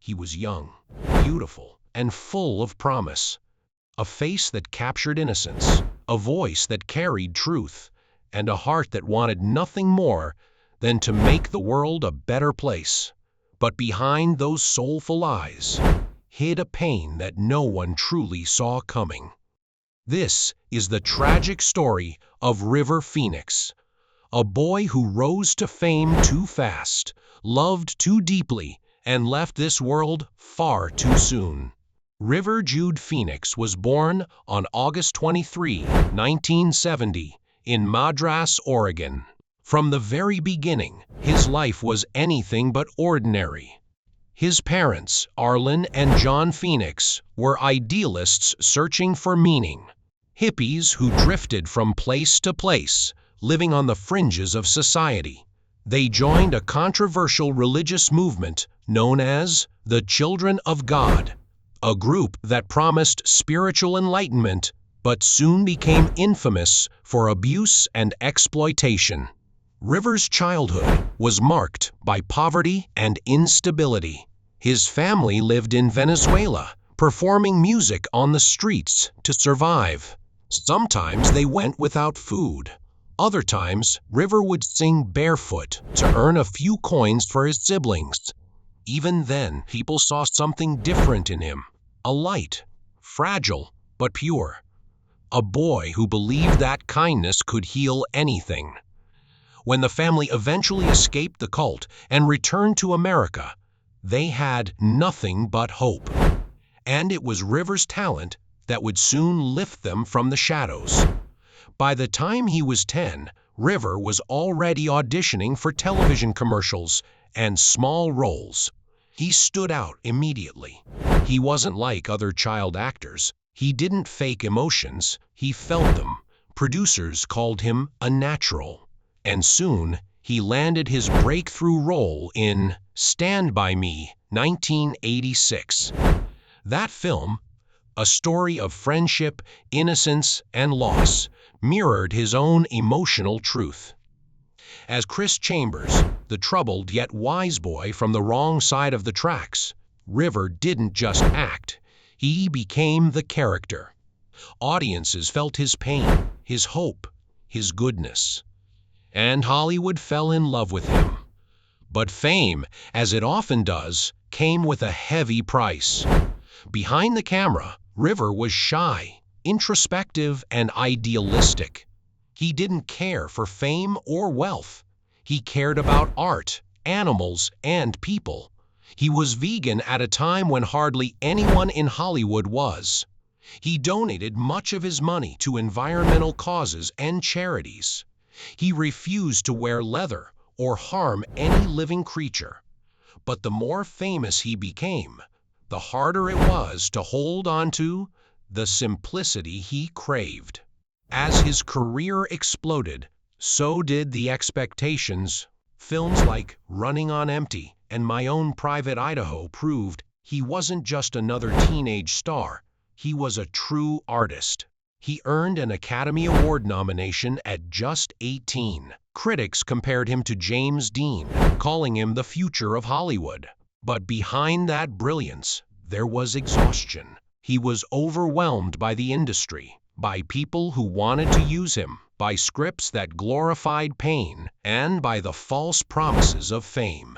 He was young, beautiful, and full of promise. A face that captured innocence, a voice that carried truth, and a heart that wanted nothing more than to make the world a better place. But behind those soulful eyes hid a pain that no one truly saw coming. This is the tragic story of River Phoenix, a boy who rose to fame too fast, loved too deeply, and left this world far too soon. River Jude Phoenix was born on August 23, 1970, in Madras, Oregon. From the very beginning, his life was anything but ordinary. His parents, Arlen and John Phoenix, were idealists searching for meaning, hippies who drifted from place to place, living on the fringes of society. They joined a controversial religious movement known as the Children of God, a group that promised spiritual enlightenment but soon became infamous for abuse and exploitation. River's childhood was marked by poverty and instability. His family lived in Venezuela, performing music on the streets to survive. Sometimes they went without food. Other times, River would sing barefoot to earn a few coins for his siblings. Even then, people saw something different in him, a light, fragile but pure. A boy who believed that kindness could heal anything. When the family eventually escaped the cult and returned to America, they had nothing but hope. And it was River's talent that would soon lift them from the shadows. By the time he was 10, River was already auditioning for television commercials and small roles. He stood out immediately. He wasn't like other child actors. He didn't fake emotions, he felt them. Producers called him a natural. And soon, he landed his breakthrough role in Stand By Me, 1986. That film, a story of friendship, innocence, and loss, mirrored his own emotional truth. As Chris Chambers, the troubled yet wise boy from the wrong side of the tracks, River didn't just act, he became the character. Audiences felt his pain, his hope, his goodness. And Hollywood fell in love with him. But fame, as it often does, came with a heavy price. Behind the camera, River was shy, introspective, and idealistic. He didn't care for fame or wealth. He cared about art, animals, and people. He was vegan at a time when hardly anyone in Hollywood was. He donated much of his money to environmental causes and charities. He refused to wear leather or harm any living creature. But the more famous he became, the harder it was to hold on to the simplicity he craved. As his career exploded, so did the expectations. Films like Running on Empty and My Own Private Idaho proved he wasn't just another teenage star, he was a true artist. He earned an Academy Award nomination at just 18. Critics compared him to James Dean, calling him the future of Hollywood. But behind that brilliance, there was exhaustion. He was overwhelmed by the industry, by people who wanted to use him, by scripts that glorified pain, and by the false promises of fame.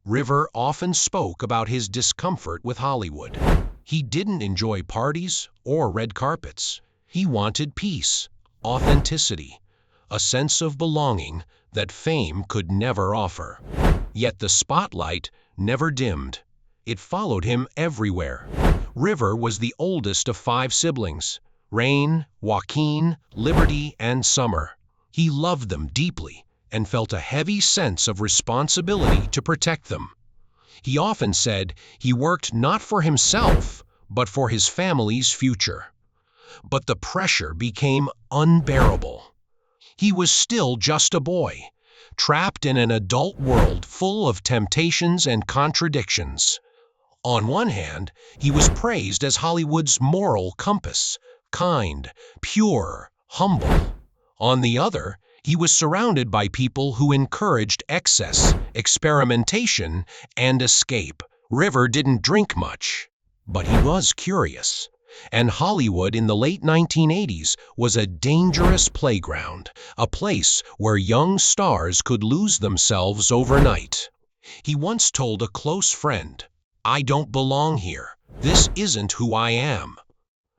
River often spoke about his discomfort with Hollywood. He didn't enjoy parties or red carpets. He wanted peace, authenticity, a sense of belonging that fame could never offer. Yet the spotlight never dimmed. It followed him everywhere. River was the oldest of 5 siblings: Rain, Joaquin, Liberty, and Summer. He loved them deeply and felt a heavy sense of responsibility to protect them. He often said he worked not for himself, but for his family's future. But the pressure became unbearable. He was still just a boy, trapped in an adult world full of temptations and contradictions. On one hand, he was praised as Hollywood's moral compass, kind, pure, humble. On the other, he was surrounded by people who encouraged excess, experimentation, and escape. River didn't drink much, but he was curious. And Hollywood in the late 1980s was a dangerous playground, a place where young stars could lose themselves overnight. He once told a close friend, "I don't belong here. This isn't who I am."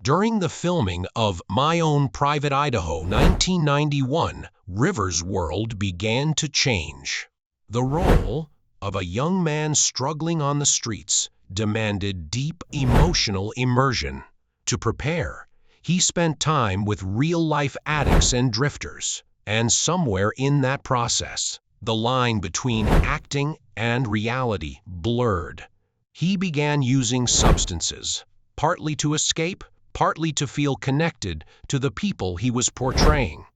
During the filming of My Own Private Idaho 1991, River's world began to change. The role of a young man struggling on the streets demanded deep emotional immersion. To prepare, he spent time with real-life addicts and drifters, and somewhere in that process, the line between acting and reality blurred. He began using substances, partly to escape, partly to feel connected to the people he was portraying.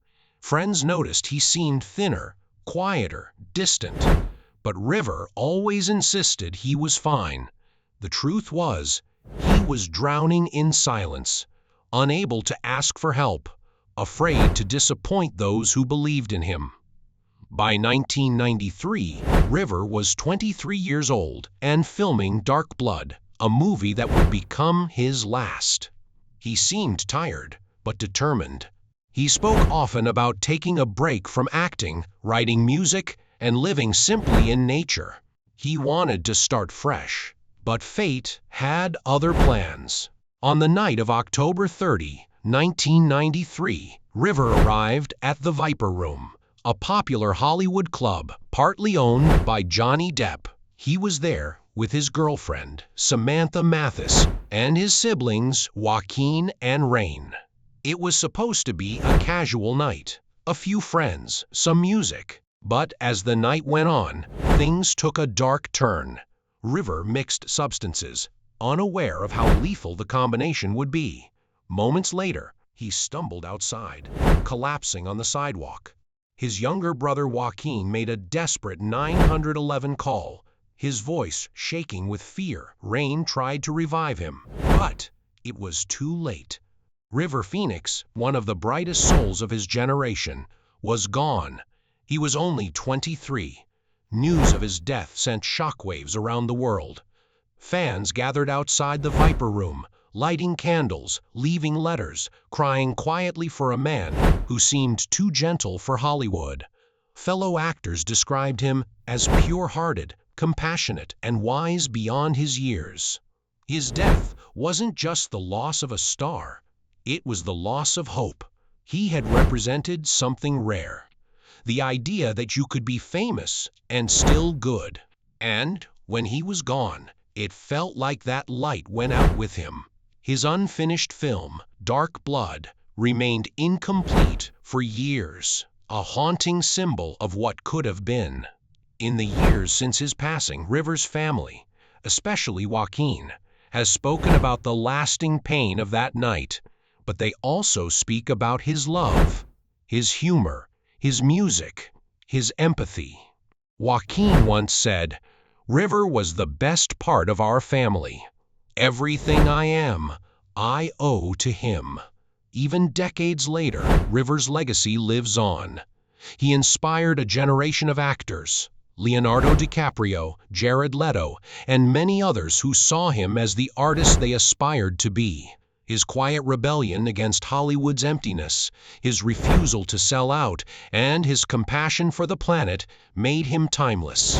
Friends noticed he seemed thinner, quieter, distant, but River always insisted he was fine. The truth was, he was drowning in silence, unable to ask for help, afraid to disappoint those who believed in him. By 1993, River was 23 years old and filming Dark Blood, a movie that would become his last. He seemed tired, but determined. He spoke often about taking a break from acting, writing music, and living simply in nature. He wanted to start fresh. But fate had other plans. On the night of October 30, 1993, River arrived at the Viper Room, a popular Hollywood club partly owned by Johnny Depp. He was there with his girlfriend, Samantha Mathis, and his siblings, Joaquin and Rain. It was supposed to be a casual night, a few friends, some music. But as the night went on, things took a dark turn. River mixed substances, unaware of how lethal the combination would be. Moments later, he stumbled outside, collapsing on the sidewalk. His younger brother Joaquin made a desperate 911 call, his voice shaking with fear. Rain tried to revive him, but it was too late. River Phoenix, one of the brightest souls of his generation, was gone. He was only 23. News of his death sent shockwaves around the world. Fans gathered outside the Viper Room, lighting candles, leaving letters, crying quietly for a man who seemed too gentle for Hollywood. Fellow actors described him as pure-hearted, compassionate, and wise beyond his years. His death wasn't just the loss of a star, it was the loss of hope. He had represented something rare. The idea that you could be famous and still good. And when he was gone, it felt like that light went out with him. His unfinished film, Dark Blood, remained incomplete for years, a haunting symbol of what could have been. In the years since his passing, River's family, especially Joaquin, has spoken about the lasting pain of that night, but they also speak about his love, his humor, his music, his empathy. Joaquin once said, "River was the best part of our family. Everything I am, I owe to him." Even decades later, River's legacy lives on. He inspired a generation of actors, Leonardo DiCaprio, Jared Leto, and many others who saw him as the artist they aspired to be. His quiet rebellion against Hollywood's emptiness, his refusal to sell out, and his compassion for the planet made him timeless.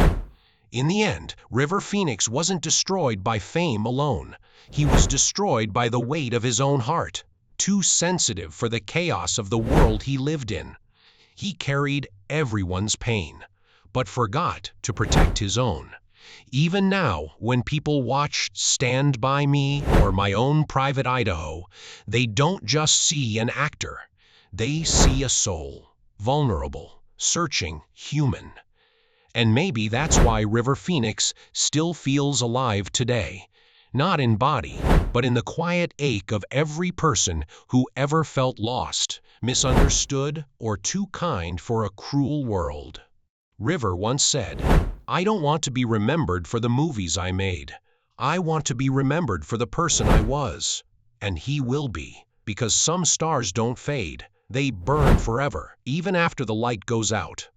In the end, River Phoenix wasn't destroyed by fame alone. He was destroyed by the weight of his own heart, too sensitive for the chaos of the world he lived in. He carried everyone's pain, but forgot to protect his own. Even now, when people watch Stand By Me or My Own Private Idaho, they don't just see an actor. They see a soul, vulnerable, searching, human. And maybe that's why River Phoenix still feels alive today. Not in body, but in the quiet ache of every person who ever felt lost, misunderstood, or too kind for a cruel world. River once said, "I don't want to be remembered for the movies I made. I want to be remembered for the person I was." And he will be, because some stars don't fade. They burn forever, even after the light goes out.